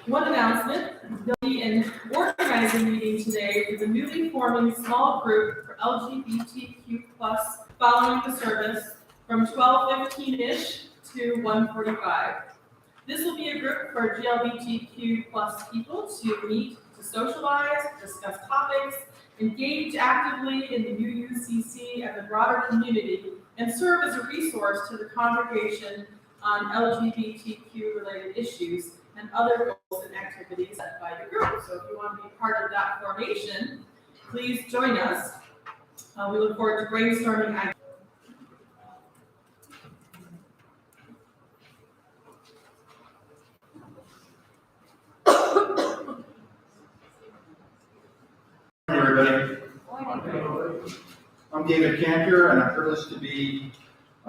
One announcement, there'll be an organizing meeting today for the newly forming small group for LGBTQ+ following the service from 12:15-ish to 1:45. This will be a group for GLBTQ+ people to meet, to socialize, discuss topics, engage actively in the UUCC and the broader community, and serve as a resource to the congregation on LGBTQ-related issues and other goals and activities set by the group. So if you want to be part of that formation, please join us. We look forward to brainstorming ideas. Everybody. I'm David Campier, and I'm privileged to be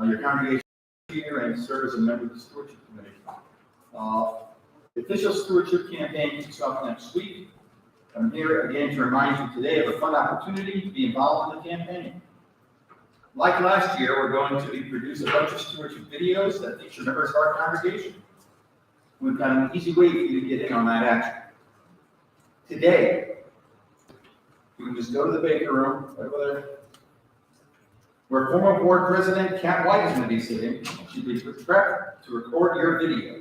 your congregation leader and serve as a member of the Stewardship Committee. The official stewardship campaign kicks off next week. I'm here again to remind you today of a fun opportunity to be involved in the campaign. Like last year, we're going to produce a bunch of stewardship videos that feature members of our congregation. We've got an easy way for you to get in on that action. Today, you can just go to the baker room right over there, where former board president Kat White is going to be sitting. She'll be prepped to record your video.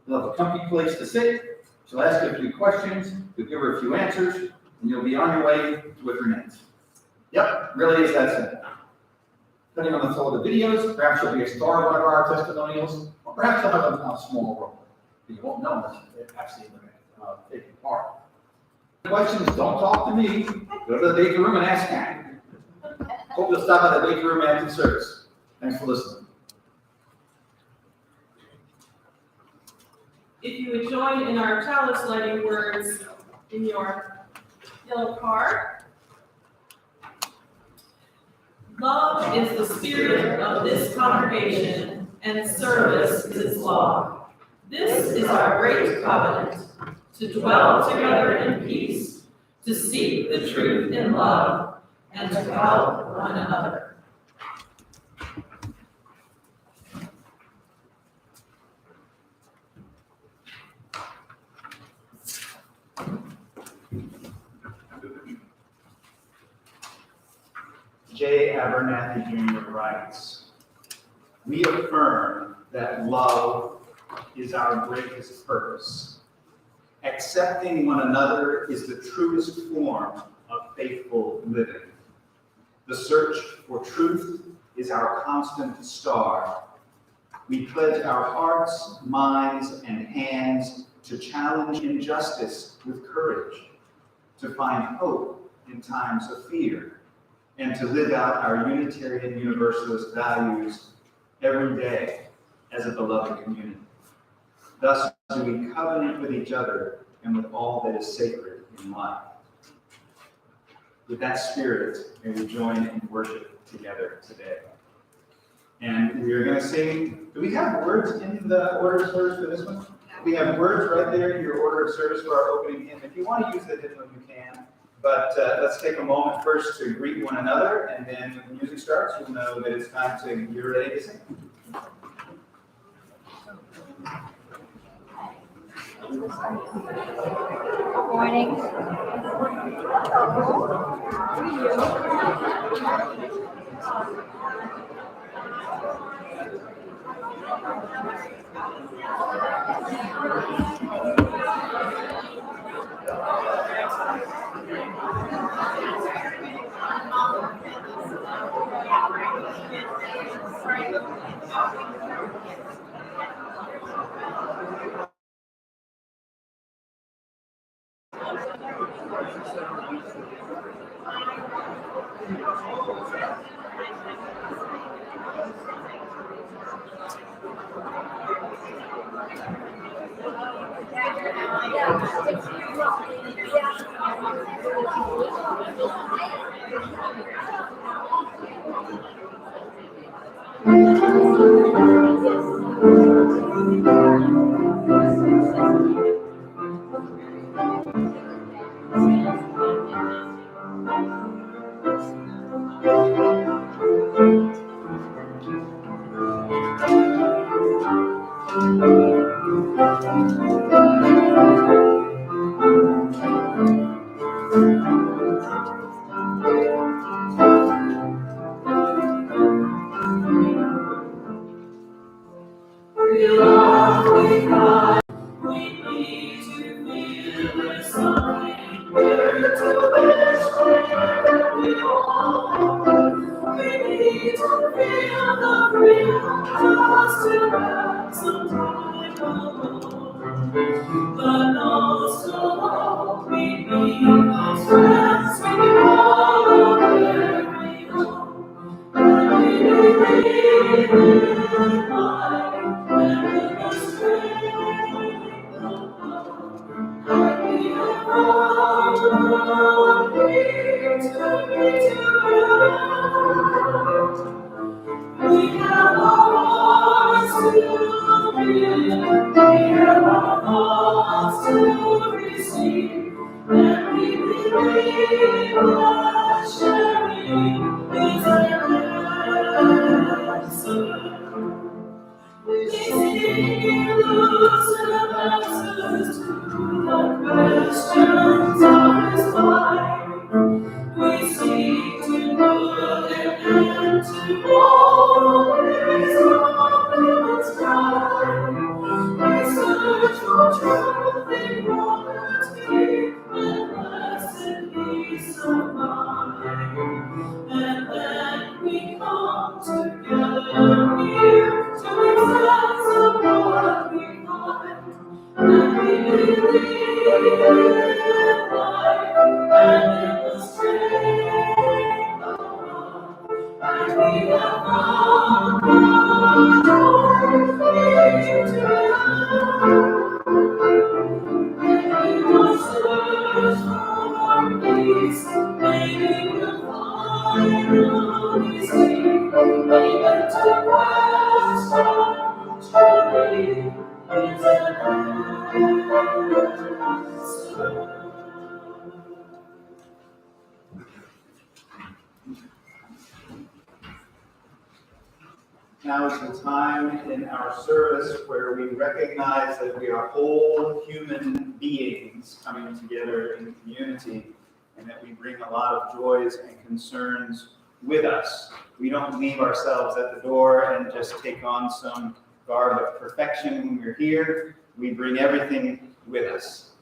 You'll have a comfy place to sit. She'll ask you a few questions. You'll give her a few answers, and you'll be on your way with your nets. Yep, really is that simple. Depending on the flow of the videos, perhaps you'll be a star of one of our testimonials, or perhaps you'll have a small role. You won't know unless you actually taking part. Questions, don't talk to me. Go to the baker room and ask Kat. Hope you'll stop by the baker room after the service. Thanks for listening. If you would join in our chalice lighting words in your yellow card. Love is the spirit of this congregation, and service is its law. This is our great covenant, to dwell together in peace, to seek the truth in love, and to help one another. J. Abernathy Jr. writes, "We affirm that love is our greatest purpose. Accepting one another is the truest form of faithful living. The search for truth is our constant star. We pledge our hearts, minds, and hands to challenge injustice with courage, to find hope in times of fear, and to live out our Unitarian Universalist values every day as a beloved community. Thus do we covenant with each other and with all that is sacred in life." With that spirit, may we join in worship together today. And we are going to sing, do we have words in the order of service for this one? We have words right there in your order of service for our opening hymn. If you want to use the hymn, you can. But let's take a moment first to greet one another, and then when the music starts, you'll know that it's time to, you're ready to sing. Good morning. But most of all, we need those friends we all very own. And we believe in life and in the strength of love. And we have all here to be together. We have our hearts to give, we have our thoughts to receive, and we believe that sharing is an answer. We seek elusive answers to the questions of this life. We seek to look and to all the ways of women's pride. We search for truth in poverty and blessed peace of mind. And then we come together here to make sense of what we find. And we believe in life and in the strength of love. And we have found the joy together. And we must search for peace. Maybe we'll find honesty. Even to question truly is an answer. Now is the time in our service where we recognize that we are whole human beings coming together in community, and that we bring a lot of joys and concerns with us. We don't leave ourselves at the door and just take on some garb of perfection when we're here. We bring everything with us.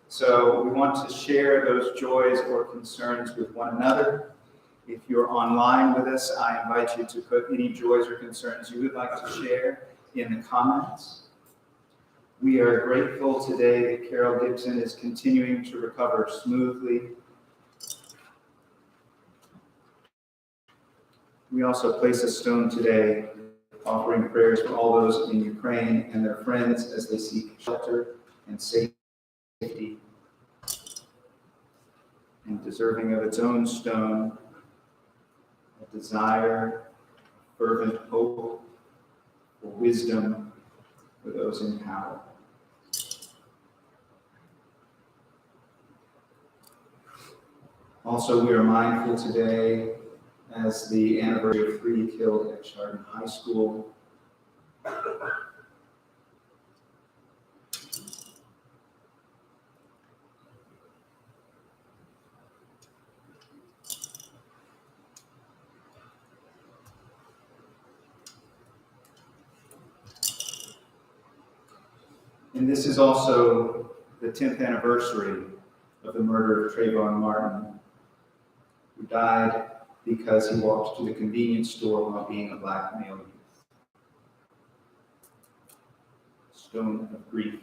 So we want to share those joys or concerns with one another. If you're online with us, I invite you to put any joys or concerns you would like to share in the comments. We are grateful today that Carol Gibson is continuing to recover smoothly. We also place a stone today, offering prayers for all those in Ukraine and their friends as they seek shelter and safety. And deserving of its own stone, a desire, fervent hope for wisdom for those in power. Also, we are mindful today as the anniversary of 3 killed at Chardon High School. And this is also the 10th anniversary of the murder of Trayvon Martin, who died because he walked to the convenience store while being a black male youth. Stone of grief.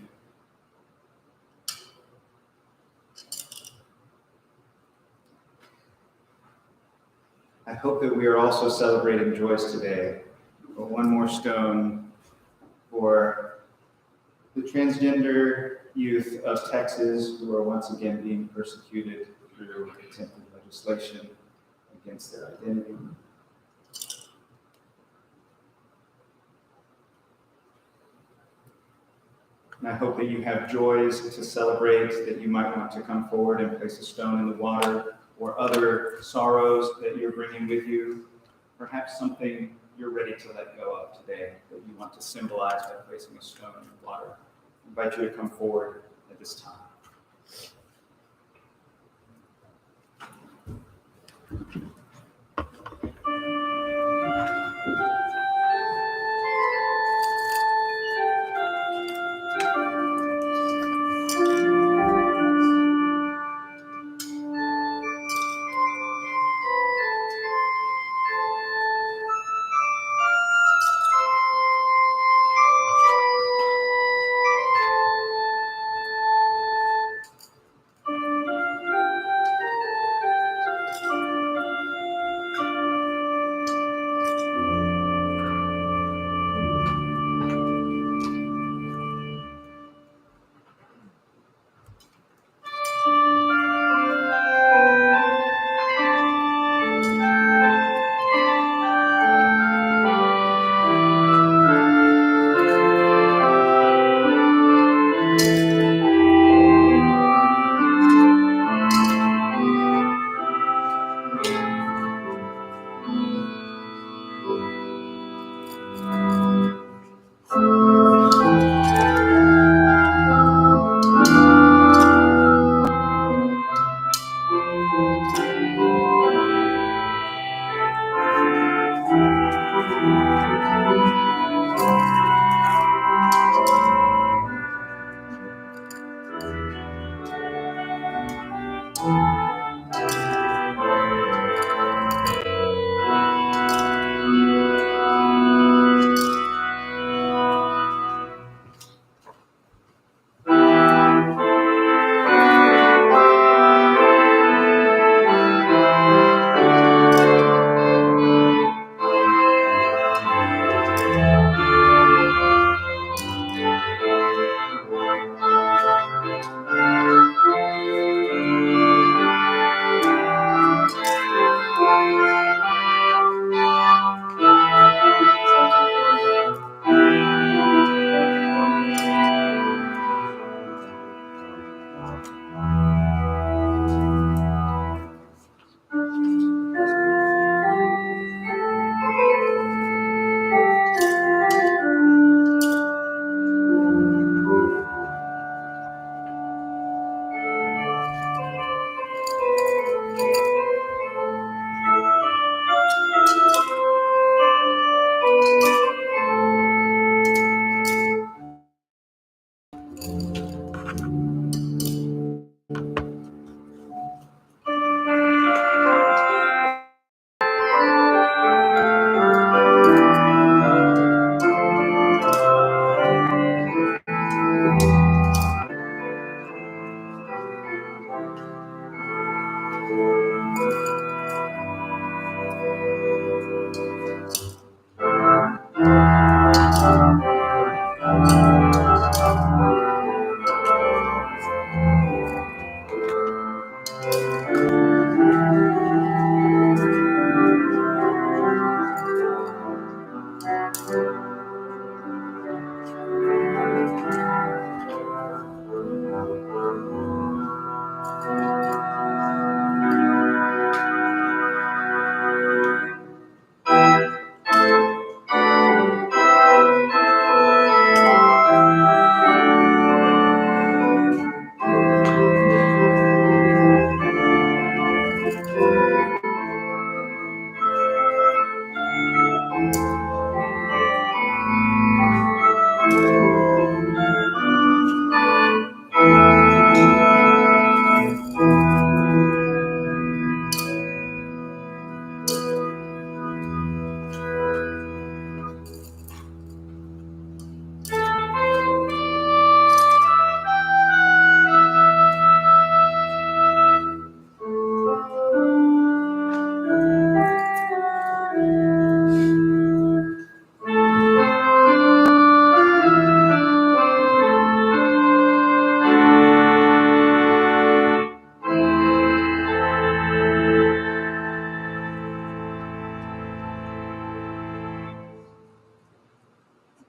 I hope that we are also celebrating joys today. But one more stone for the transgender youth of Texas who are once again being persecuted through attempted legislation against their identity. And I hope that you have joys to celebrate, that you might want to come forward and place a stone in the water, or other sorrows that you're bringing with you, perhaps something you're ready to let go of today that you want to symbolize by placing a stone in the water. invite you to come forward at this time.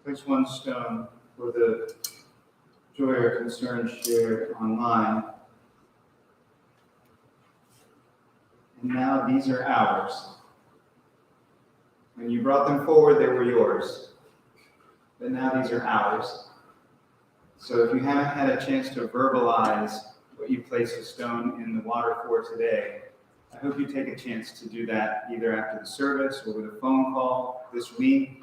Place one stone for the joy or concern shared online. And now these are ours. When you brought them forward, they were yours. But now these are ours. So if you haven't had a chance to verbalize what you placed a stone in the water for today, I hope you take a chance to do that either after the service or with a phone call this week.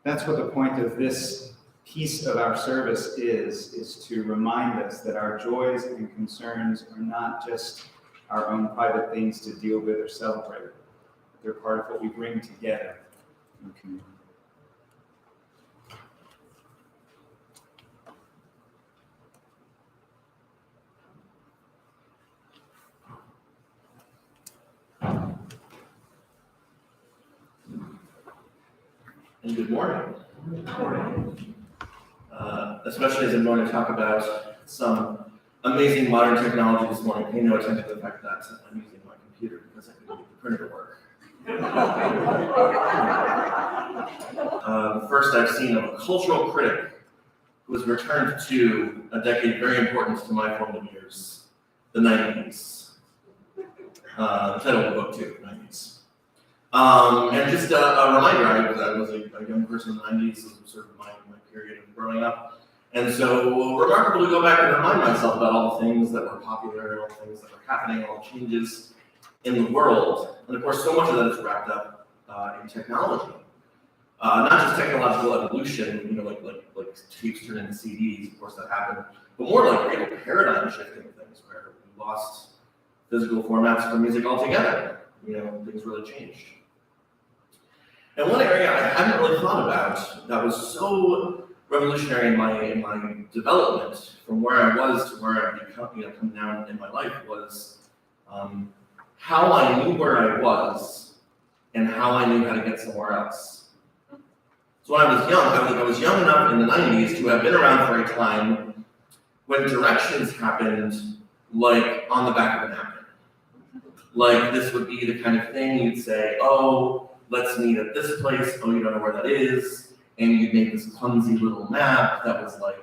That's what the point of this piece of our service is to remind us that our joys and concerns are not just our own private things to deal with or celebrate. They're part of what we bring together in community. And good morning. Especially as I'm going to talk about some amazing modern technology this morning, pay no attention to the fact that I'm using my computer because I can make the printer to work. The first I've seen of a cultural critic who was returned to a decade very important to my formative years, the 90s. The title of the book too, 90s. And just a reminder, I was a young person in the 90s, this was sort of my period of growing up. And so remarkable to go back and remind myself about all the things that were popular, all the things that were happening, all the changes in the world. And of course, so much of that is wrapped up in technology. Not just technological evolution, like tapes turn into CDs, of course that happened, but more like real paradigm shifting things where we lost physical formats for music altogether. Things really changed. And one area I hadn't really thought about that was so revolutionary in my development from where I was to where I've come down in my life was how I knew where I was and how I knew how to get somewhere else. So when I was young, I was young enough in the 90s to have been around for a time when directions happened like on the back of a napkin. Like this would be the kind of thing you'd say, oh, let's meet at this place. Oh, you don't know where that is. And you'd make this clumsy little map that was like,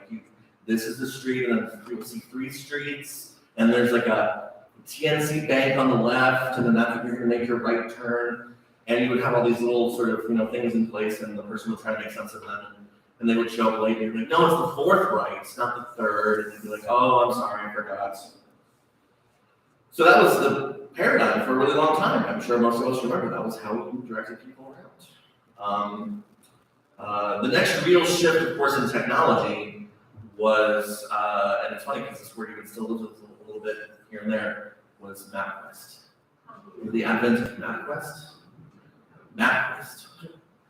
this is the street, and then you'll see 3 streets. And there's like a TNC bank on the left, and then that's where you're gonna make your right turn. And you would have all these little sort of, things in place, and the person would try to make sense of them. And they would show up late, and you'd be like, no, it's the 4th right, it's not the 3rd. And you'd be like, oh, I'm sorry, I forgot. So that was the paradigm for a really long time. I'm sure most of us remember that was how we directed people around. The next real shift, of course, in technology was, and it's funny because this word you would still live with a little bit here and there, was MapQuest. The advent of MapQuest. MapQuest.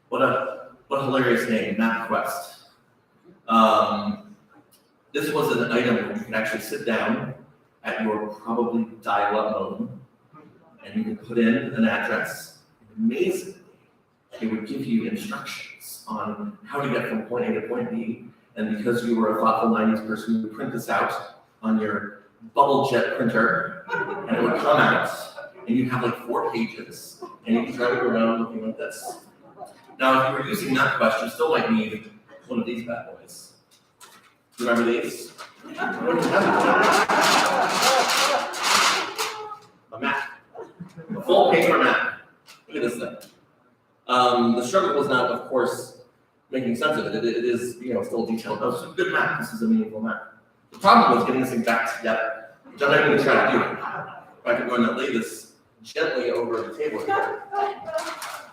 What a hilarious name, MapQuest. This was an item where you could actually sit down at your probably dial-up modem, and you could put in an address. Amazingly, it would give you instructions on how to get from point A to point B. And because you were a thoughtful 90s person, you would print this out on your bubble jet printer, and it would come out, and you'd have like 4 pages, and you could drive it around looking like this. Now, if you were using MapQuest, you still might need one of these bad boys. Remember these? A map. A full paper map. Look at this thing. The struggle was not, of course, making sense of it. It is, still detailed. Oh, it's a good map. This is a meaningful map. The problem was getting this thing back together, which I'm not going to try to do. If I could go and lay this gently over the table here,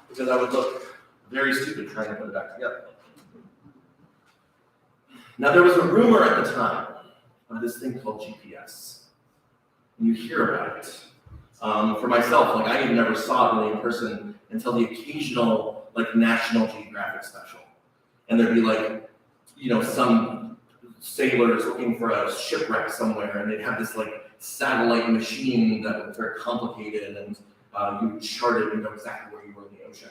because I would look very stupid trying to put it back together. Now, there was a rumor at the time of this thing called GPS. And you hear about it. For myself, I even never saw it really in person until the occasional, National Geographic special. And there'd be some sailors looking for a shipwreck somewhere, and they'd have this satellite machine that was very complicated, and you would chart it and know exactly where you were in the ocean.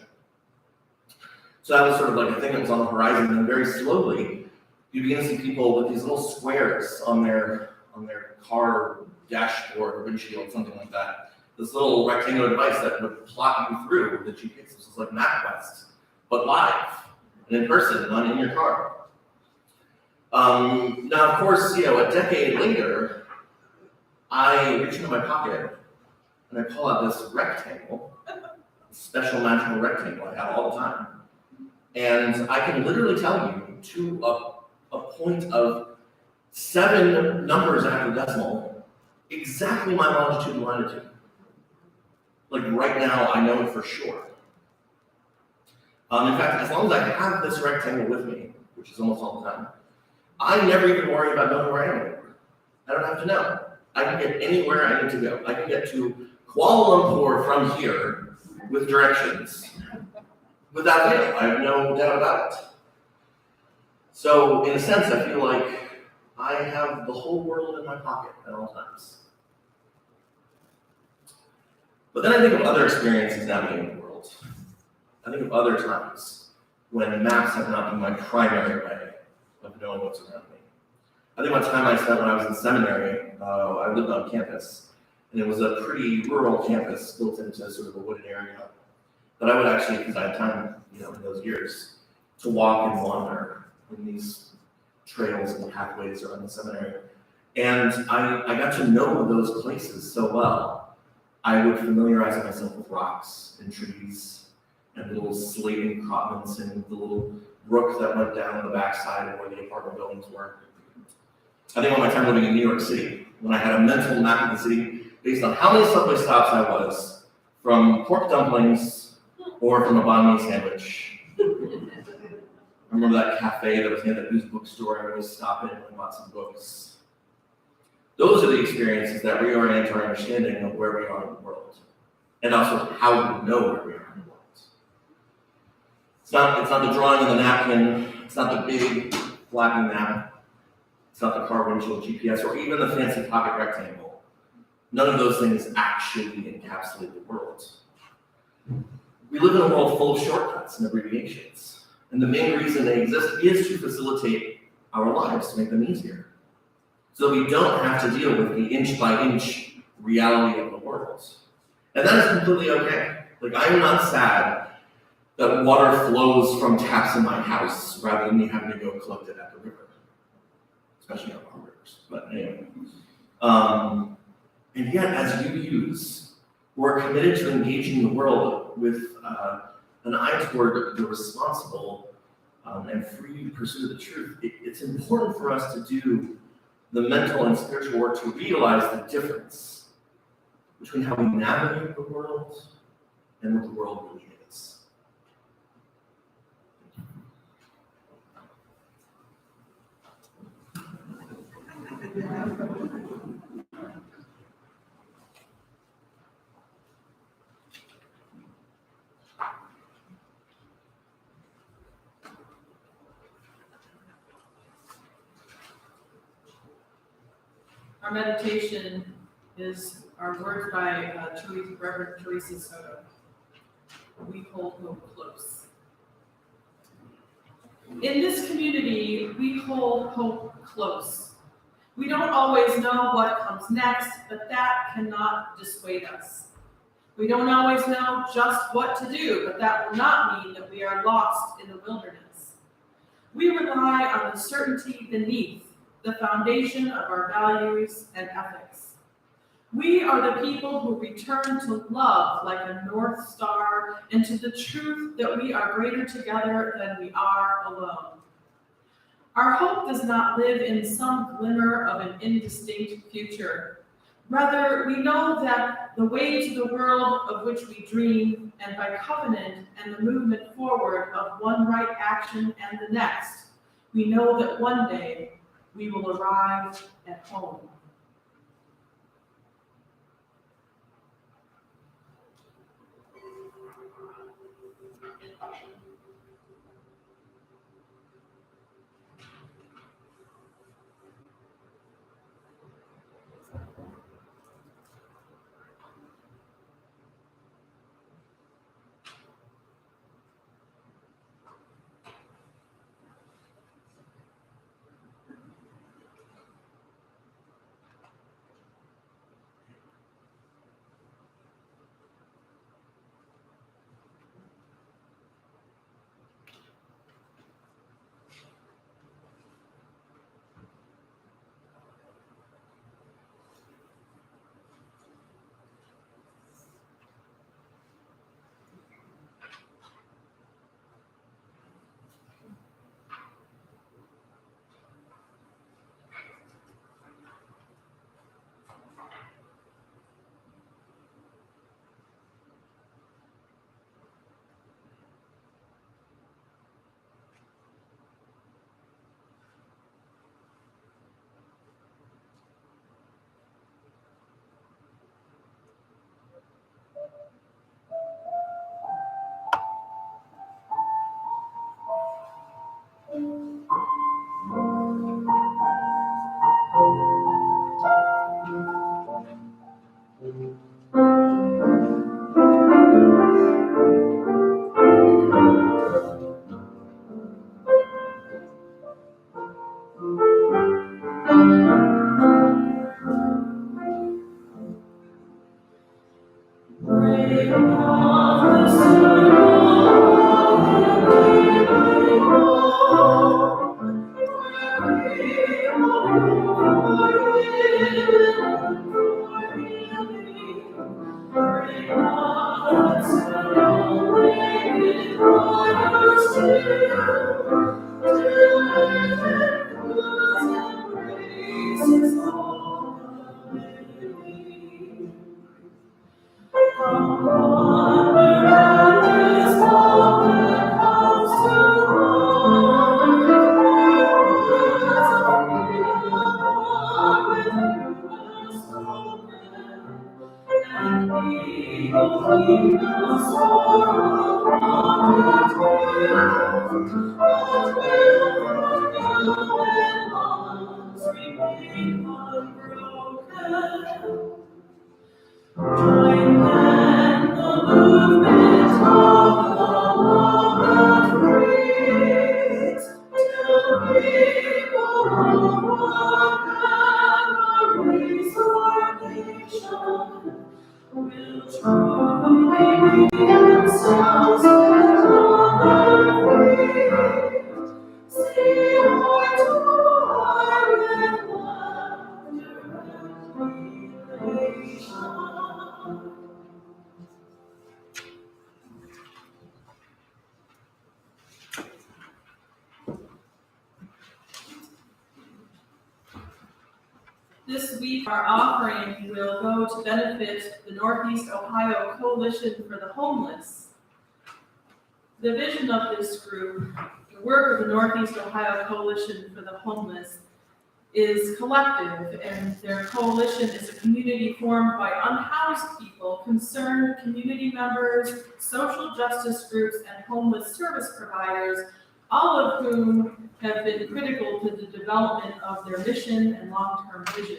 So that was sort of a thing that was on the horizon, and then very slowly, you begin to see people with these little squares on their car dashboard or windshield, something like that. This little rectangular device that would plot you through the GPS. This was like MapQuest, but live and in person, not in your car. Now, of course, a decade later, I reach into my pocket and I pull out this rectangle, a special magical rectangle I have all the time. And I can literally tell you to a a point of 7 numbers after decimal, exactly my longitude and latitude. Like right now, I know it for sure. In fact, as long as I have this rectangle with me, which is almost all the time, I never even worry about knowing where I am anymore. I don't have to know. I can get anywhere I need to go. I can get to Kuala Lumpur from here with directions without fail. I have no doubt about it. So, in a sense, I feel like I have the whole world in my pocket at all times. But then I think of other experiences navigating the world. I think of other times when maps have not been my primary way of knowing what's around me. I think one time I spent when I was in seminary, I lived on campus, and it was a pretty rural campus built into sort of a wooded area that I would actually, because I had time, in those years, to walk and wander in these trails and pathways around the seminary. And I got to know those places so well. I would familiarize myself with rocks and trees and little slate encroachments and the little brook that went down the backside of where the apartment buildings were. I think on my time living in New York City, when I had a mental map of the city based on how many subway stops I was from pork dumplings or from a banh mi sandwich. I remember that cafe that was near the used bookstore. I always stop in and bought some books. Those are the experiences that reorient our understanding of where we are in the world, and also how we know where we are in the world. It's not the drawing on the napkin. It's not the big flapping map. It's not the car windshield GPS or even the fancy pocket rectangle. None of those things actually encapsulate the world. We live in a world full of shortcuts and abbreviations. And the main reason they exist is to facilitate our lives, to make them easier. So we don't have to deal with the inch-by-inch reality of the world. And that is completely okay. Like, I am not sad that water flows from taps in my house rather than me having to go collect it at the river. Especially on our rivers. But anyway. And yet, as UUs, we're committed to engaging the world with an eye toward the responsible and free pursuit of the truth. It's important for us to do the mental and spiritual work to realize the difference between how we navigate the world and what the world really is. Our meditation are words by Reverend Teresa Soto. We hold hope close. In this community, we hold hope close. We don't always know what comes next, but that cannot dissuade us. We don't always know just what to do, but that will not mean that we are lost in the wilderness. We rely on the certainty beneath the foundation of our values and ethics. We are the people who return to love like a North Star and to the truth that we are greater together than we are alone. Our hope does not live in some glimmer of an indistinct future. Rather, we know that the way to the world of which we dream, and by covenant and the movement forward of one right action and the next, we know that one day we will arrive at home. This week, our offering will go to benefit the Northeast Ohio Coalition for the Homeless. The vision of this group, the work of the Northeast Ohio Coalition for the Homeless, is collective, and their coalition is a community formed by unhoused people, concerned community members, social justice groups, and homeless service providers, all of whom have been critical to the development of their mission and long-term vision.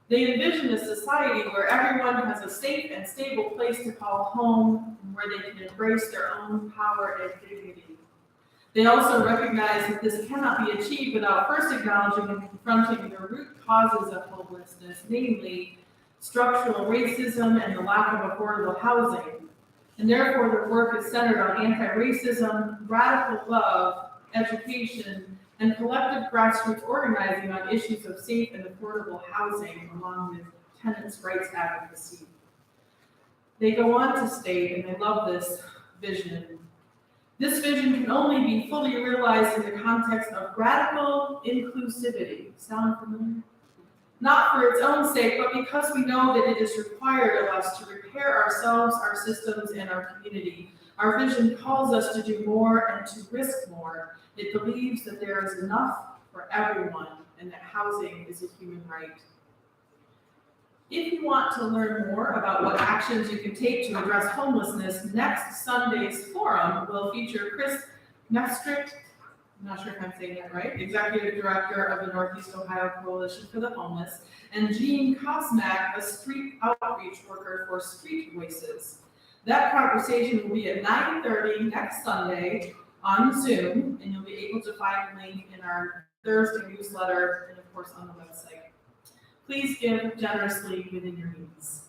They envision a society where everyone has a safe and stable place to call home, and where they can embrace their own power and dignity. They also recognize that this cannot be achieved without first acknowledging and confronting the root causes of homelessness, namely structural racism and the lack of affordable housing. And therefore, their work is centered on anti-racism, radical love, education, and collective grassroots organizing on issues of safe and affordable housing, along with tenants' rights advocacy. They go on to state, and I love this vision, this vision can only be fully realized in the context of radical inclusivity. Sound familiar? Not for its own sake, but because we know that it is required of us to repair ourselves, our systems, and our community. Our vision calls us to do more and to risk more. It believes that there is enough for everyone and that housing is a human right. If you want to learn more about what actions you can take to address homelessness, next Sunday's forum will feature Chris Mestrick, I'm not sure if I'm saying that right, Executive Director of the Northeast Ohio Coalition for the Homeless, and Jean Kosmak, a street outreach worker for Street Voices. That conversation will be at 9:30 next Sunday on Zoom, and you'll be able to find the link in our Thursday newsletter and of course on the website. Please give generously within your means.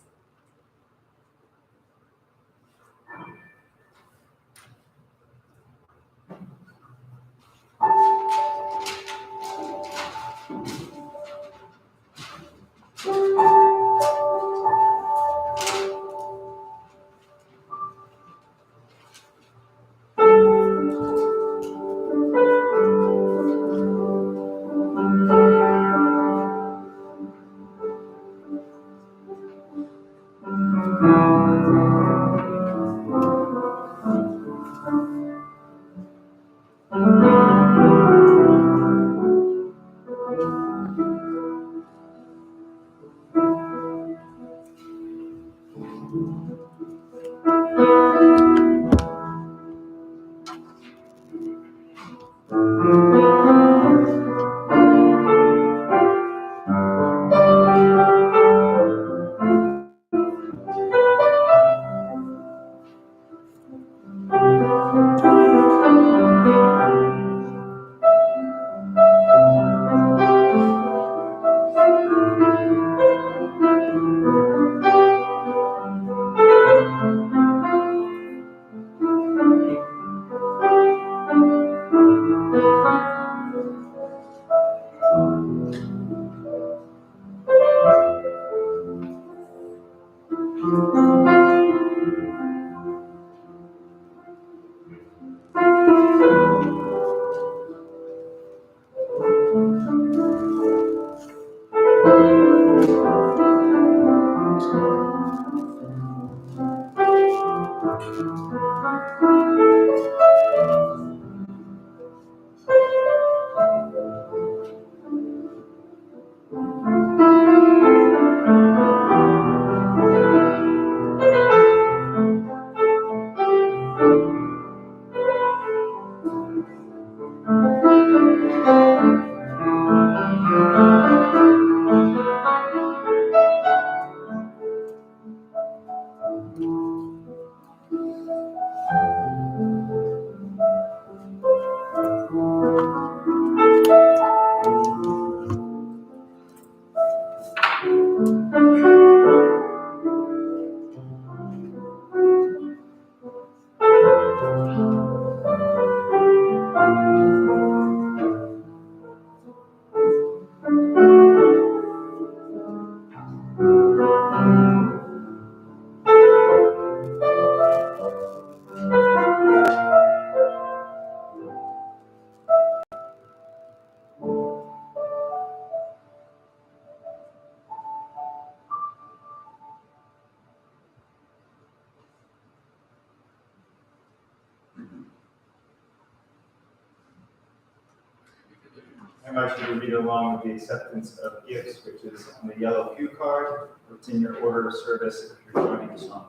invite you to read along with the acceptance of gifts, which is on the yellow pew card, or it's in your order of service if you're joining us online.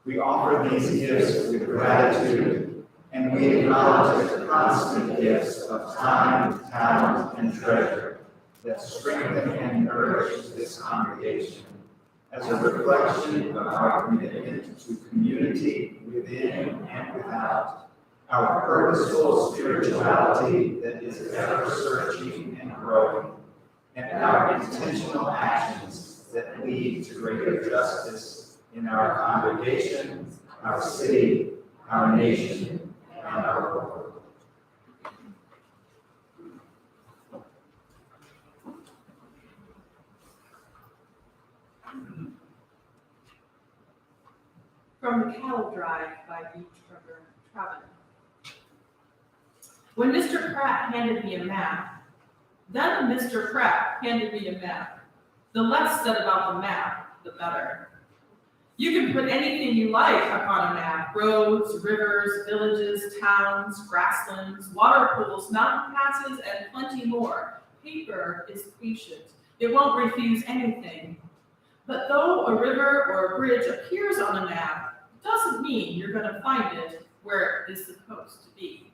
We offer these gifts with gratitude, and we acknowledge the constant gifts of time, talent, and treasure that strengthen and nourish this congregation as a reflection of our commitment to community within and without, our purposeful spirituality that is ever searching and growing, and our intentional actions that lead to greater justice in our congregation, our city, our nation, and our world. From the Cattle Drive by Beach Traven. When Mr. Pratt handed me a map, then Mr. Pratt handed me a map. The less said about the map, the better. You can put anything you like upon a map: roads, rivers, villages, towns, grasslands, water pools, mountain passes, and plenty more. Paper is patient. It won't refuse anything. But though a river or a bridge appears on a map, doesn't mean you're going to find it where it is supposed to be.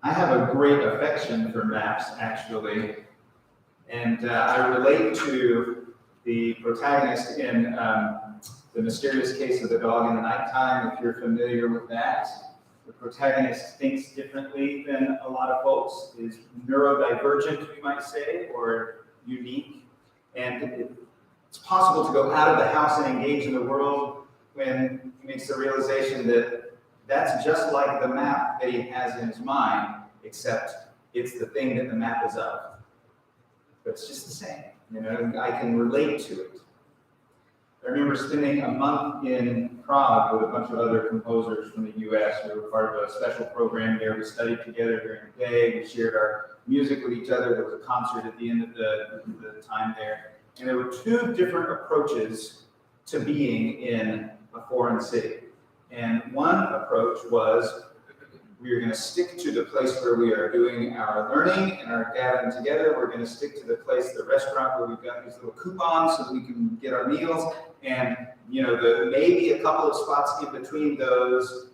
I have a great affection for maps, actually, and I relate to the protagonist in The Mysterious Case of the Dog in the Nighttime, if you're familiar with that. The protagonist thinks differently than a lot of folks, is neurodivergent, we might say, or unique, and it's possible to go out of the house and engage in the world when he makes the realization that that's just like the map that he has in his mind, except it's the thing that the map is of. But it's just the same, you know, I can relate to it. I remember spending a month in Prague with a bunch of other composers from the US. We were part of a special program there. We studied together during the day. We shared our music with each other. There was a concert at the end of the time there. And there were two different approaches to being in a foreign city. And one approach was, we are going to stick to the place where we are doing our learning and our gathering together. We're going to stick to the place, the restaurant, where we've got these little coupons so that we can get our meals. And, you know, maybe a couple of spots in between those.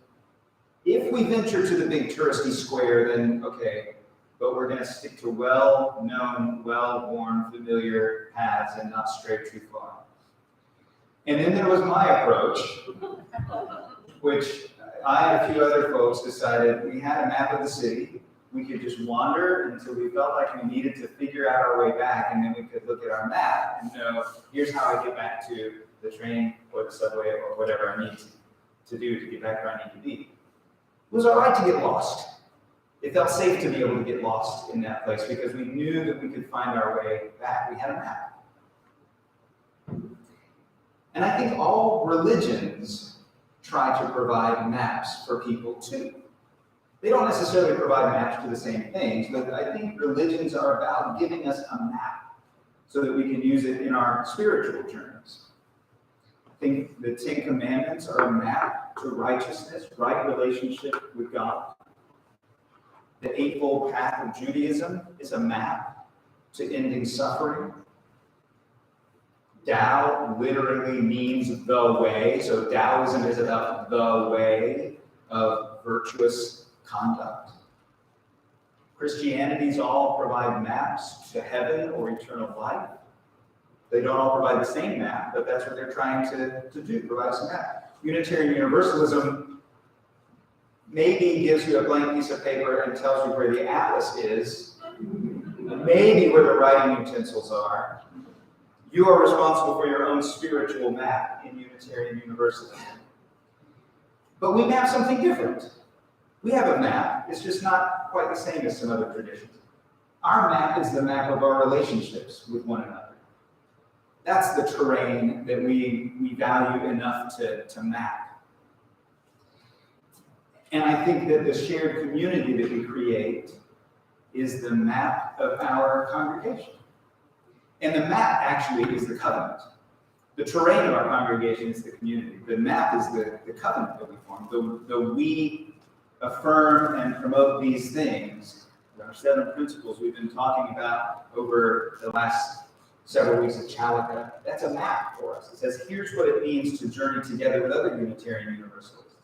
If we venture to the big touristy square, then okay, but we're going to stick to well-known, well-worn, familiar paths and not stray too far. And then there was my approach, which I and a few other folks decided we had a map of the city. We could just wander until we felt like we needed to figure out our way back, and then we could look at our map and know, here's how I get back to the train or the subway or whatever I need to do to get back where I need to be. It was all right to get lost. It felt safe to be able to get lost in that place because we knew that we could find our way back. We had a map. And I think all religions try to provide maps for people too. They don't necessarily provide maps to the same things, but I think religions are about giving us a map so that we can use it in our spiritual terms. I think the Ten Commandments are a map to righteousness, right relationship with God. The Eightfold Path of Judaism is a map to ending suffering. Tao literally means the way, so Taoism is about the way of virtuous conduct. Christianities all provide maps to heaven or eternal life. They don't all provide the same map, but that's what they're trying to do, provide us a map. Unitarian Universalism maybe gives you a blank piece of paper and tells you where the atlas is, maybe where the writing utensils are. You are responsible for your own spiritual map in Unitarian Universalism. But we map something different. We have a map, it's just not quite the same as some other traditions. Our map is the map of our relationships with one another. That's the terrain that we value enough to map. And I think that the shared community that we create is the map of our congregation. And the map actually is the covenant. The terrain of our congregation is the community. The map is the covenant that we form. Though we affirm and promote these things, our 7 principles we've been talking about over the last several weeks of Chalice, that's a map for us. It says, here's what it means to journey together with other Unitarian Universalists.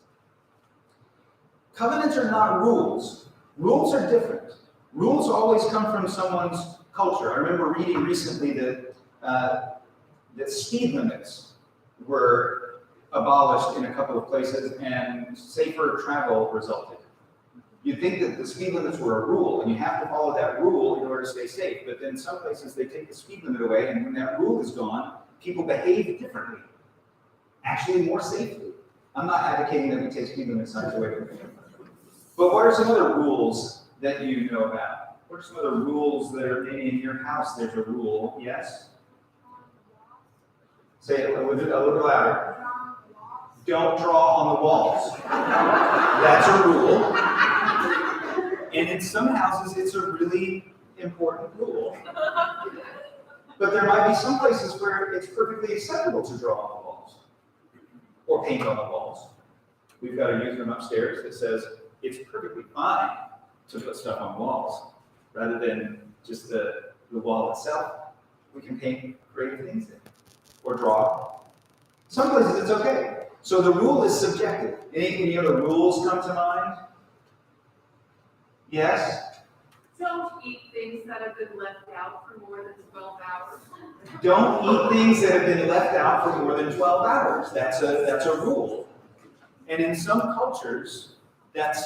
Covenants are not rules. Rules are different. Rules always come from someone's culture. I remember reading recently that speed limits were abolished in a couple of places and safer travel resulted. You'd think that the speed limits were a rule, and you have to follow that rule in order to stay safe. But then some places they take the speed limit away, and when that rule is gone, people behave differently, actually more safely. I'm not advocating that we take speed limit signs away from people. But what are some other rules that you know about? What are some other rules that are in your house? There's a rule, yes? Say it a little bit louder. Don't draw on the walls. That's a rule. And in some houses, it's a really important rule. But there might be some places where it's perfectly acceptable to draw on the walls or paint on the walls. We've got a youth room upstairs that says it's perfectly fine to put stuff on walls rather than just the wall itself. We can paint creative things in or draw. Some places it's okay. So the rule is subjective. Any other rules come to mind? Yes? Don't eat things that have been left out for more than 12 hours. Don't eat things that have been left out for more than 12 hours. That's a rule. And in some cultures, that's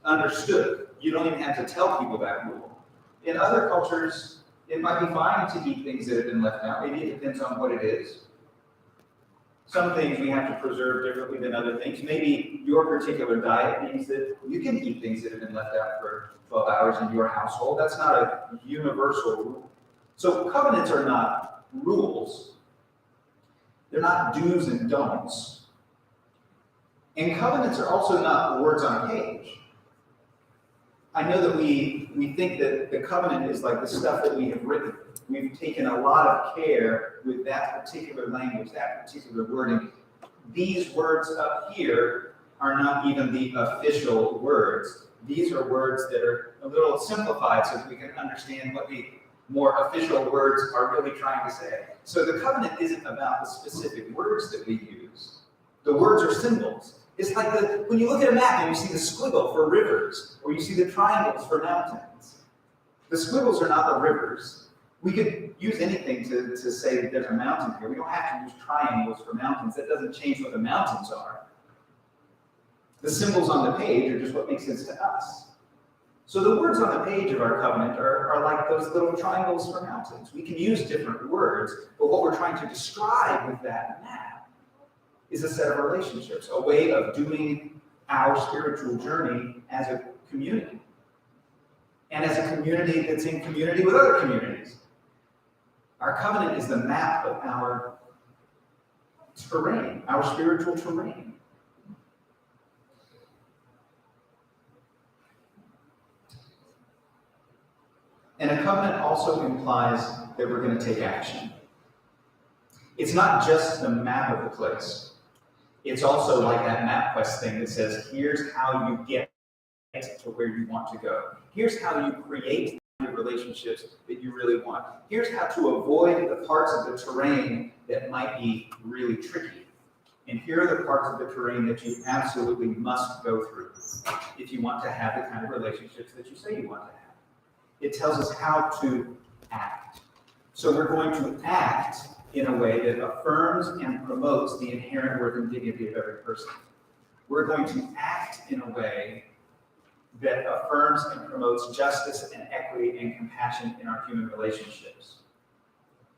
understood. You don't even have to tell people that rule. In other cultures, it might be fine to eat things that have been left out. Maybe it depends on what it is. Some things we have to preserve differently than other things. Maybe your particular diet means that you can eat things that have been left out for 12 hours in your household. That's not a universal rule. So covenants are not rules. They're not do's and don'ts. And covenants are also not words on a page. I know that we think that the covenant is like the stuff that we have written. We've taken a lot of care with that particular language, that particular wording. These words up here are not even the official words. These are words that are a little simplified so that we can understand what the more official words are really trying to say. So the covenant isn't about the specific words that we use. The words are symbols. It's like when you look at a map and you see the squiggle for rivers, or you see the triangles for mountains. The squiggles are not the rivers. We could use anything to say that there's a mountain here. We don't have to use triangles for mountains. That doesn't change what the mountains are. The symbols on the page are just what makes sense to us. So the words on the page of our covenant are like those little triangles for mountains. We can use different words, but what we're trying to describe with that map is a set of relationships, a way of doing our spiritual journey as a community. And as a community that's in community with other communities. Our covenant is the map of our terrain, our spiritual terrain. And a covenant also implies that we're going to take action. It's not just the map of the place. It's also like that MapQuest thing that says, here's how you get to where you want to go. Here's how you create the relationships that you really want. Here's how to avoid the parts of the terrain that might be really tricky. And here are the parts of the terrain that you absolutely must go through if you want to have the kind of relationships that you say you want to have. It tells us how to act. So we're going to act in a way that affirms and promotes the inherent worth and dignity of every person. We're going to act in a way that affirms and promotes justice and equity and compassion in our human relationships.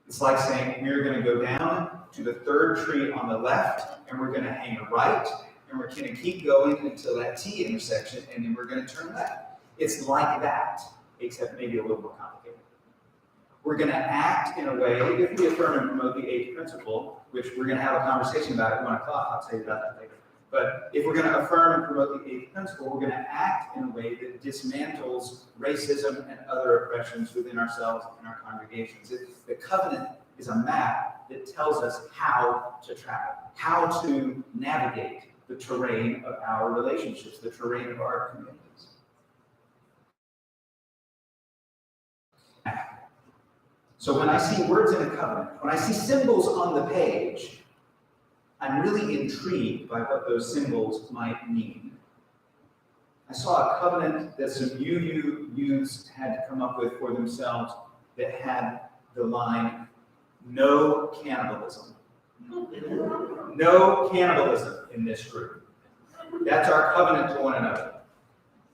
It's like saying we're going to go down to the third tree on the left, and we're going to hang a right, and we're going to keep going until that T intersection, and then we're going to turn left. It's like that, except maybe a little more complicated. We're going to act in a way, if we affirm and promote the 8th principle, which we're going to have a conversation about at 1 o'clock, I'll tell you about that later. But if we're going to affirm and promote the 8th principle, we're going to act in a way that dismantles racism and other oppressions within ourselves and our congregations. The covenant is a map that tells us how to travel, how to navigate the terrain of our relationships, the terrain of our communities. So when I see words in a covenant, when I see symbols on the page, I'm really intrigued by what those symbols might mean. I saw a covenant that some UU youths had to come up with for themselves that had the line, no cannibalism. No cannibalism in this group. That's our covenant to one another.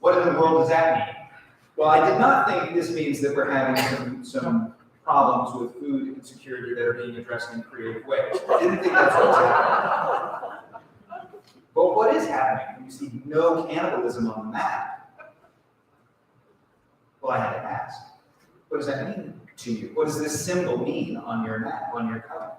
What in the world does that mean? Well, I did not think this means that we're having some problems with food insecurity that are being addressed in creative ways. I didn't think that's what was happening. But what is happening when you see no cannibalism on the map? Well, I had to ask, what does that mean to you? What does this symbol mean on your map, on your covenant?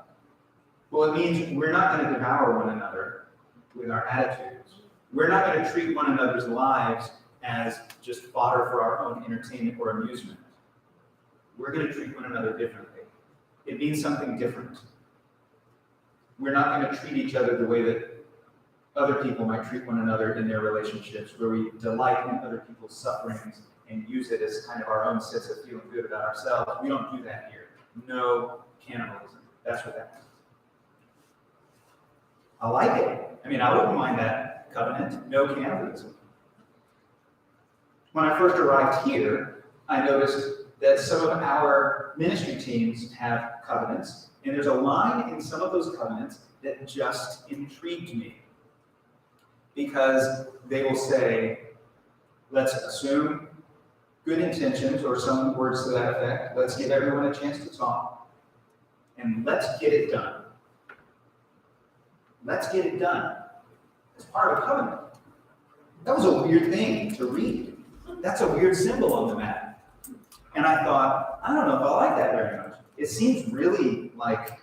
Well, it means we're not going to devour one another with our attitudes. We're not going to treat one another's lives as just fodder for our own entertainment or amusement. We're going to treat one another differently. It means something different. We're not going to treat each other the way that other people might treat one another in their relationships, where we delight in other people's sufferings and use it as kind of our own sense of feeling good about ourselves. We don't do that here. No cannibalism. That's what that means. I like it. I mean, I wouldn't mind that covenant, no cannibalism. When I first arrived here, I noticed that some of our ministry teams have covenants, and there's a line in some of those covenants that just intrigued me. Because they will say, let's assume good intentions, or some words to that effect. Let's give everyone a chance to talk, and let's get it done. Let's get it done. It's part of a covenant. That was a weird thing to read. That's a weird symbol on the map. And I thought, I don't know if I like that very much. It seems really like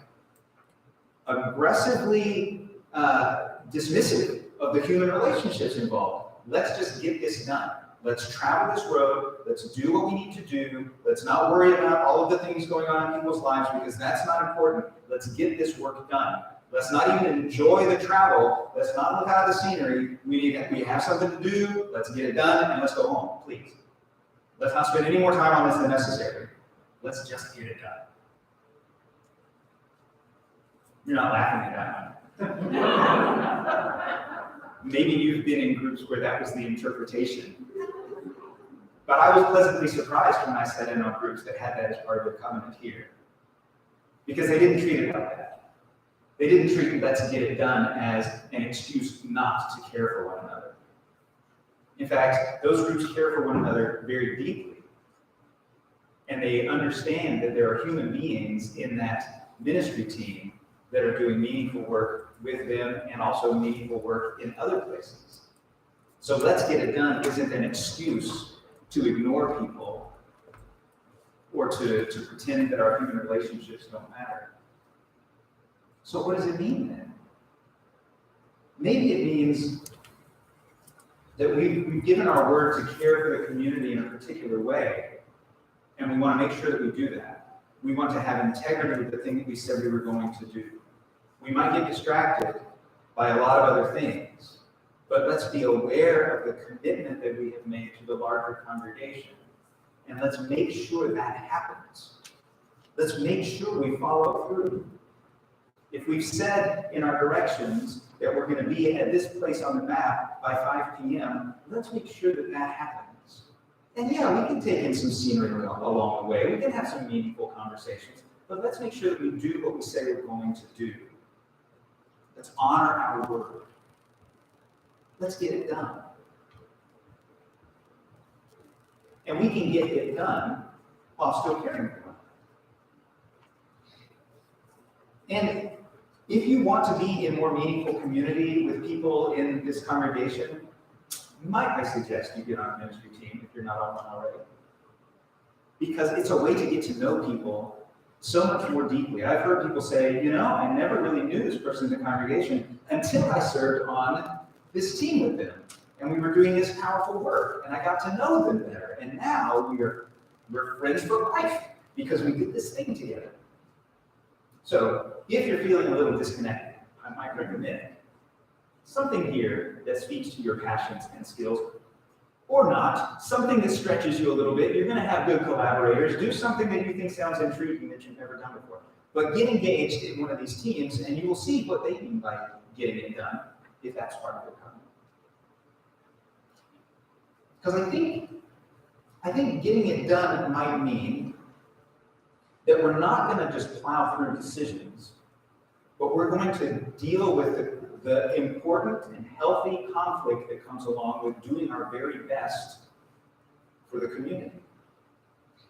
aggressively dismissive of the human relationships involved. Let's just get this done. Let's travel this road. Let's do what we need to do. Let's not worry about all of the things going on in people's lives, because that's not important. Let's get this work done. Let's not even enjoy the travel. Let's not look out of the scenery. We have something to do. Let's get it done, and let's go home, please. Let's not spend any more time on this than necessary. Let's just get it done. You're not laughing at that one. Maybe you've been in groups where that was the interpretation. But I was pleasantly surprised when I sat in on groups that had that as part of their covenant here. Because they didn't treat it like that. They didn't treat let's get it done as an excuse not to care for one another. In fact, those groups care for one another very deeply. And they understand that there are human beings in that ministry team that are doing meaningful work with them and also meaningful work in other places. So let's get it done isn't an excuse to ignore people or to pretend that our human relationships don't matter. So what does it mean then? Maybe it means that we've given our word to care for the community in a particular way, and we want to make sure that we do that. We want to have integrity with the thing that we said we were going to do. We might get distracted by a lot of other things, but let's be aware of the commitment that we have made to the larger congregation, and let's make sure that happens. Let's make sure we follow through. If we've said in our directions that we're going to be at this place on the map by 5 p.m., let's make sure that that happens. And yeah, we can take in some scenery along the way. We can have some meaningful conversations, but let's make sure that we do what we say we're going to do. Let's honor our word. Let's get it done. And we can get it done while still caring for one another. And if you want to be in more meaningful community with people in this congregation, might I suggest you get on a ministry team if you're not on one already. Because it's a way to get to know people so much more deeply. I've heard people say, I never really knew this person in the congregation until I served on this team with them. And we were doing this powerful work, and I got to know them better. And now we're friends for life because we did this thing together. So if you're feeling a little disconnected, I might recommend something here that speaks to your passions and skills, or not, something that stretches you a little bit. You're gonna have good collaborators. Do something that you think sounds intriguing that you've never done before. But get engaged in one of these teams and you will see what they mean by getting it done, if that's part of your covenant. Because I think getting it done might mean that we're not gonna just plow through decisions, but we're going to deal with the important and healthy conflict that comes along with doing our very best for the community.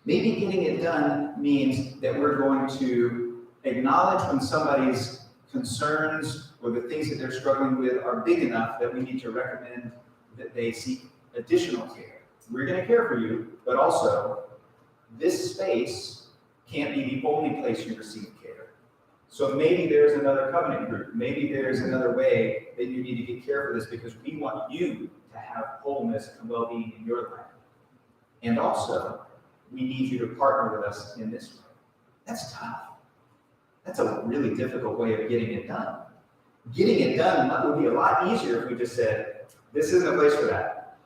Maybe getting it done means that we're going to acknowledge when somebody's concerns or the things that they're struggling with are big enough that we need to recommend that they seek additional care. We're going to care for you, but also this space can't be the only place you receive care. So maybe there's another covenant group. Maybe there's another way that you need to get care for this because we want you to have wholeness and well-being in your life. And also, we need you to partner with us in this way. That's tough. That's a really difficult way of getting it done. Getting it done would be a lot easier if we just said, this isn't a place for that.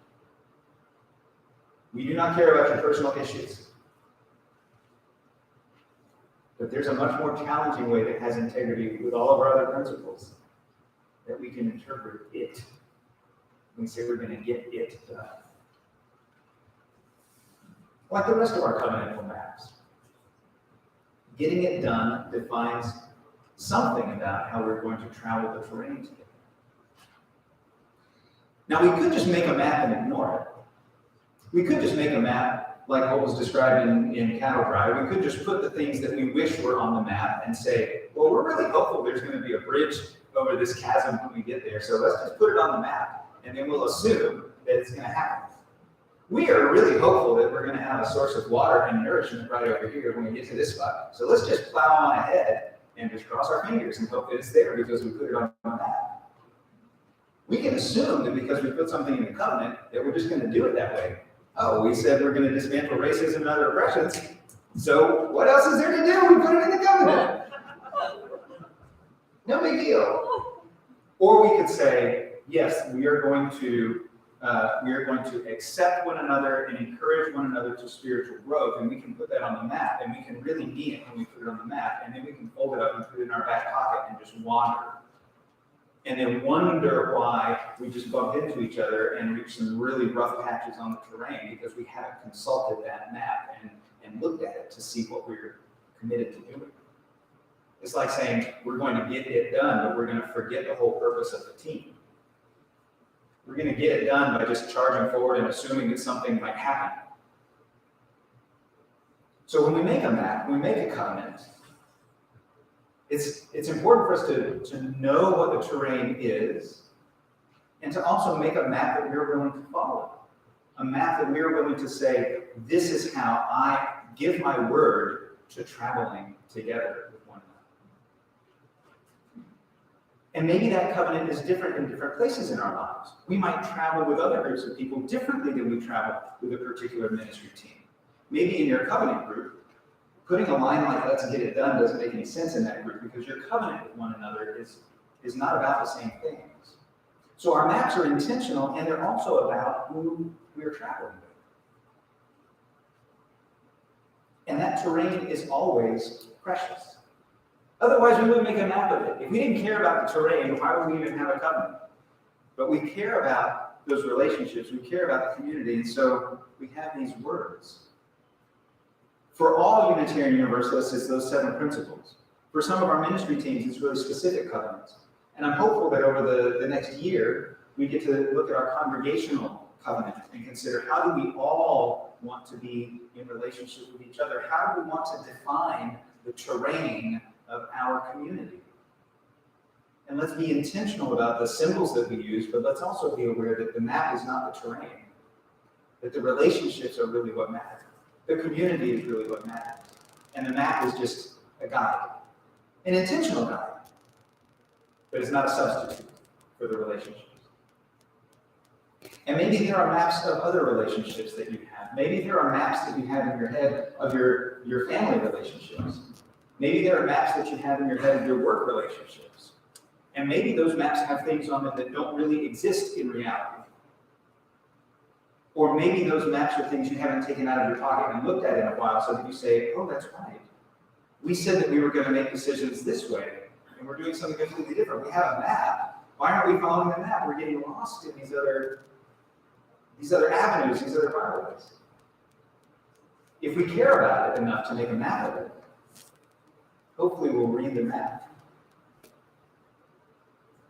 We do not care about your personal issues. But there's a much more challenging way that has integrity with all of our other principles that we can interpret it. We say we're going to get it done. Like the rest of our covenantal maps. Getting it done defines something about how we're going to travel the terrain together. Now, we could just make a map and ignore it. We could just make a map like what was described in Cattle Drive. We could just put the things that we wish were on the map and say, well, we're really hopeful there's going to be a bridge over this chasm when we get there, so let's just put it on the map, and then we'll assume that it's going to happen. We are really hopeful that we're going to have a source of water and nourishment right over here when we get to this spot, so let's just plow on ahead and just cross our fingers and hope that it's there because we put it on the map. We can assume that because we put something in the covenant that we're just going to do it that way. Oh, we said we're going to dismantle racism and other oppressions. So what else is there to do? We put it in the covenant. No big deal. Or we could say, yes, we are going to accept one another and encourage one another to spiritual growth, and we can put that on the map, and we can really mean it when we put it on the map, and then we can fold it up and put it in our back pocket and just wander. And then wonder why we just bumped into each other and reached some really rough patches on the terrain because we haven't consulted that map and looked at it to see what we're committed to doing. It's like saying we're going to get it done, but we're going to forget the whole purpose of the team. We're going to get it done by just charging forward and assuming that something might happen. So when we make a map, when we make a covenant, it's important for us to know what the terrain is and to also make a map that we're willing to follow. A map that we're willing to say, this is how I give my word to traveling together with one another. And maybe that covenant is different in different places in our lives. We might travel with other groups of people differently than we travel with a particular ministry team. Maybe in your covenant group, putting a line like let's get it done doesn't make any sense in that group because your covenant with one another is not about the same things. So our maps are intentional and they're also about who we're traveling with. And that terrain is always precious. Otherwise, we wouldn't make a map of it. If we didn't care about the terrain, why would we even have a covenant? But we care about those relationships. We care about the community. And so we have these words. For all Unitarian Universalists, it's those 7 principles. For some of our ministry teams, it's really specific covenants. And I'm hopeful that over the next year, we get to look at our congregational covenant and consider how do we all want to be in relationship with each other? How do we want to define the terrain of our community? And let's be intentional about the symbols that we use, but let's also be aware that the map is not the terrain, that the relationships are really what matter. The community is really what matters. And the map is just a guide, an intentional guide, but it's not a substitute for the relationships. And maybe there are maps of other relationships that you have. Maybe there are maps that you have in your head of your family relationships. Maybe there are maps that you have in your head of your work relationships. And maybe those maps have things on them that don't really exist in reality. Or maybe those maps are things you haven't taken out of your pocket and looked at in a while so that you say, oh, that's right. We said that we were going to make decisions this way, and we're doing something completely different. We have a map. Why aren't we following the map? We're getting lost in these other avenues, these other byways. If we care about it enough to make a map of it, hopefully we'll read the map.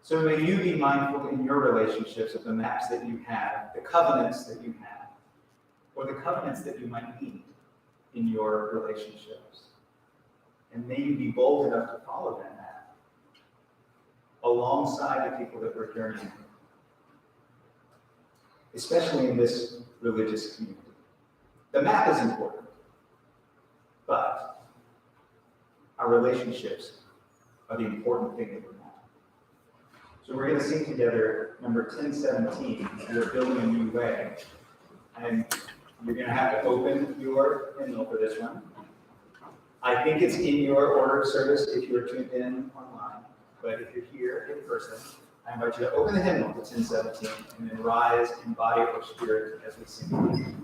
So may you be mindful in your relationships of the maps that you have, the covenants that you have, or the covenants that you might need in your relationships. And may you be bold enough to follow that map alongside the people that we're journeying with, especially in this religious community. The map is important, but our relationships are the important thing that we have. So we're going to sing together number 1017, We're Building a New Way. And you're going to have to open your hymnal for this one. I think it's in your order of service if you're tuned in online. But if you're here in person, I invite you to open the hymnal to 1017 and then rise in body or spirit as we sing.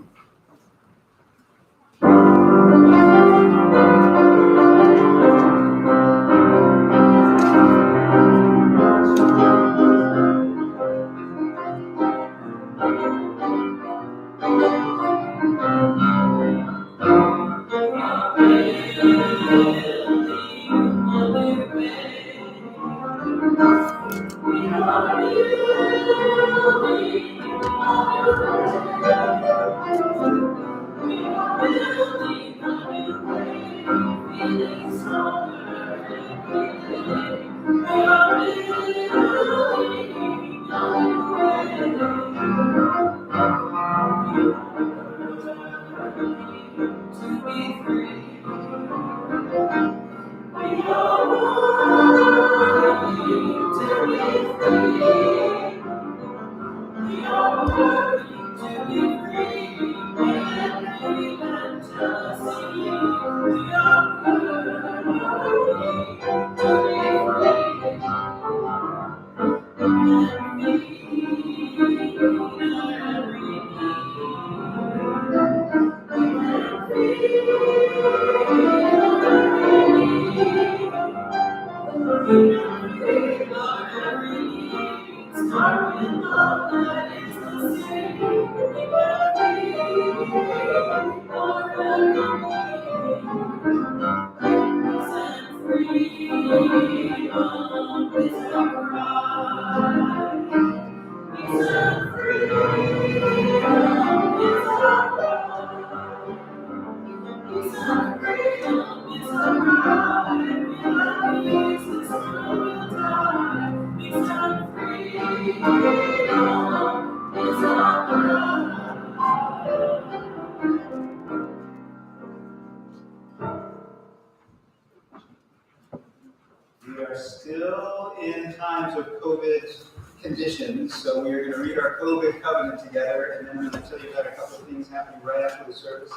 We are still in times of COVID conditions, so we are going to read our COVID covenant together, and then I'm going to tell you about a couple of things happening right after the service.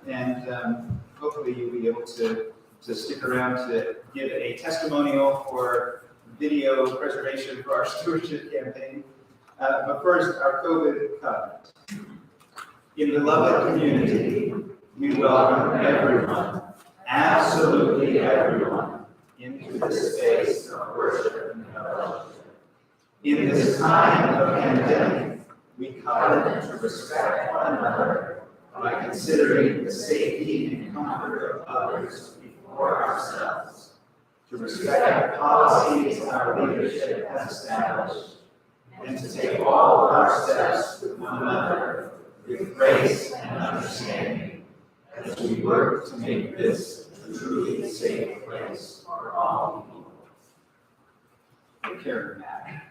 And hopefully you'll be able to stick around to give a testimonial for video preservation for our stewardship campaign. But first, our COVID covenant. In the beloved community, we welcome everyone, absolutely everyone, into this space of worship and fellowship. In this time of pandemic, we covenant to respect one another by considering the safety and comfort of others before ourselves, to respect the policies our leadership has established, and to take all of our steps with one another with grace and understanding as we work to make this a truly safe place for all people. Take care of that.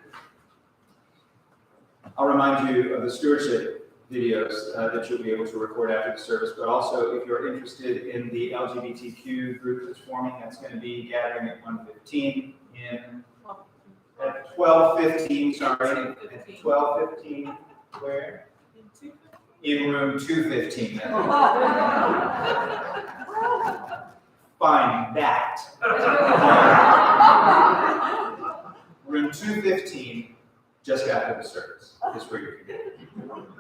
I'll remind you of the stewardship videos that you'll be able to record after the service, but also if you're interested in the LGBTQ group that's forming, that's going to be gathering at 1:15 at 12:15, sorry, at 12:15, where? In room 215. find that. Room 215, just after the service, is where you can get it.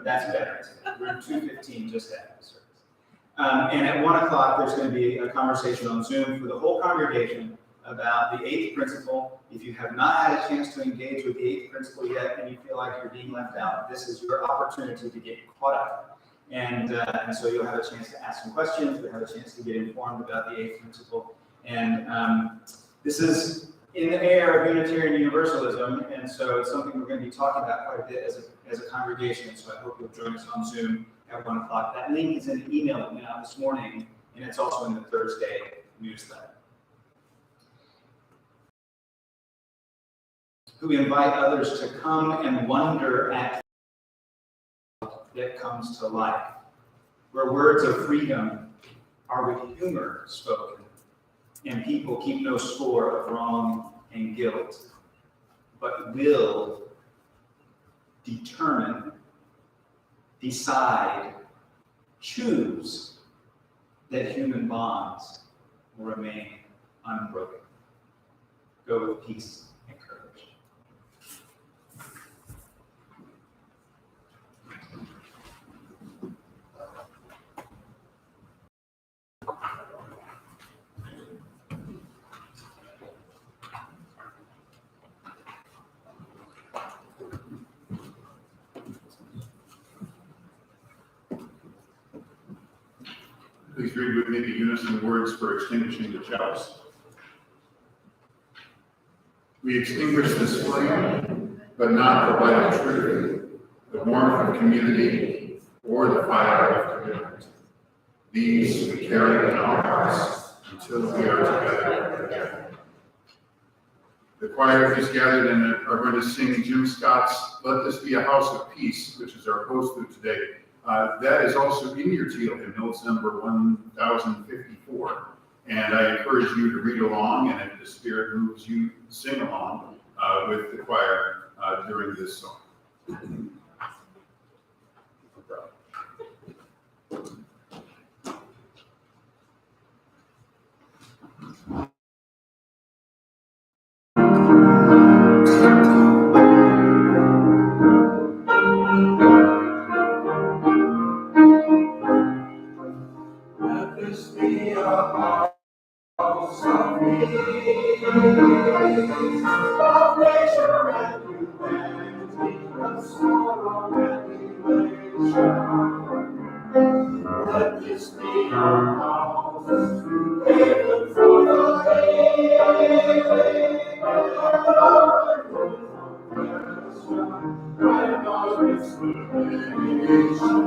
That's better. Room 215, just after the service. And at 1 o'clock, there's going to be a conversation on Zoom for the whole congregation about the 8th principle. If you have not had a chance to engage with the 8th principle yet, and you feel like you're being left out, this is your opportunity to get caught up. And so you'll have a chance to ask some questions, you'll have a chance to get informed about the 8th principle. And this is in the air of Unitarian Universalism, and so it's something we're going to be talking about quite a bit as a congregation, so I hope you'll join us on Zoom at 1 o'clock. That link is in the email that went out this morning, and it's also in the Thursday newsletter. We invite others to come and wonder at that comes to life, where words of freedom are with humor spoken, and people keep no score of wrong and guilt, but will determine, decide, choose that human bonds will remain unbroken. Go with peace and courage. Please read with me the unison words for extinguishing the chalice. We extinguish this flame, but not the light of truth, the warmth of community, or the fire of commitment. These we carry in our hearts until we are together again. The choir is gathered and are going to sing Jim Scott's "Let This Be a House of Peace," which is our post-through today. That is also in your teal hymnal. It's number 1054. And I encourage you to read along, and if the Spirit moves you, sing along with the choir during this song. Let this be a house of peace, of nature and humanity, of sorrow and elation. Let this be a house, haven for the healing, and our confession, and our inspiration.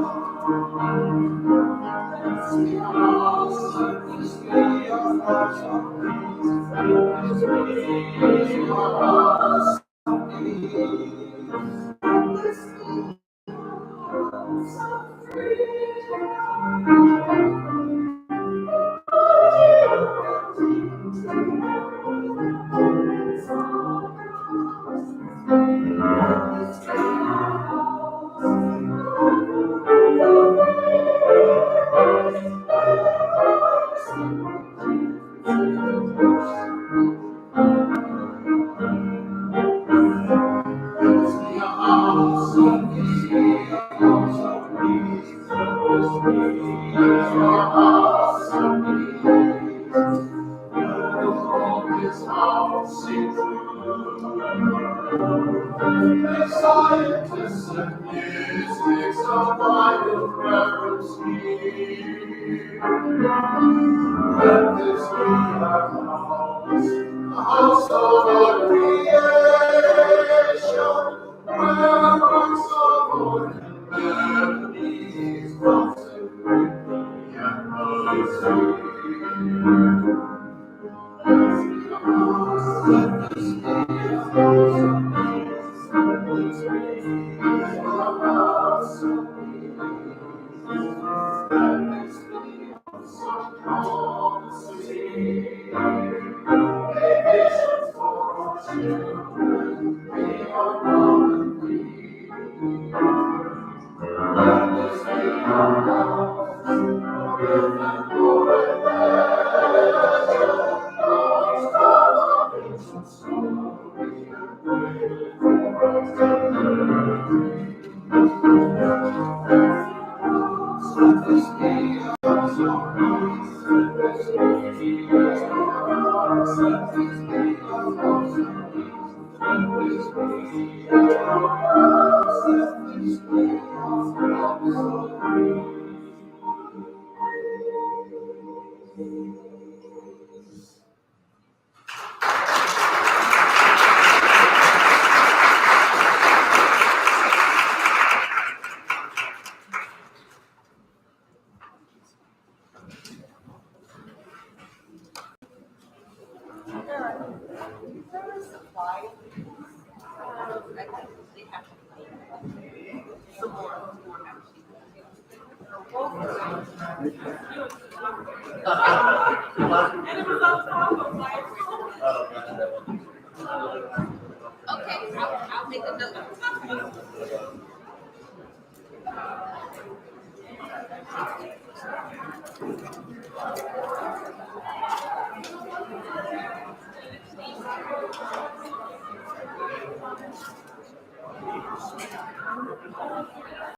Scientists and mystics of Bible reverence here. Let this be a house of our creation, where works of art and melodies consecrate the atmosphere. Let this be a house of peace. Let And it was on top of my. Okay, I'll make a note.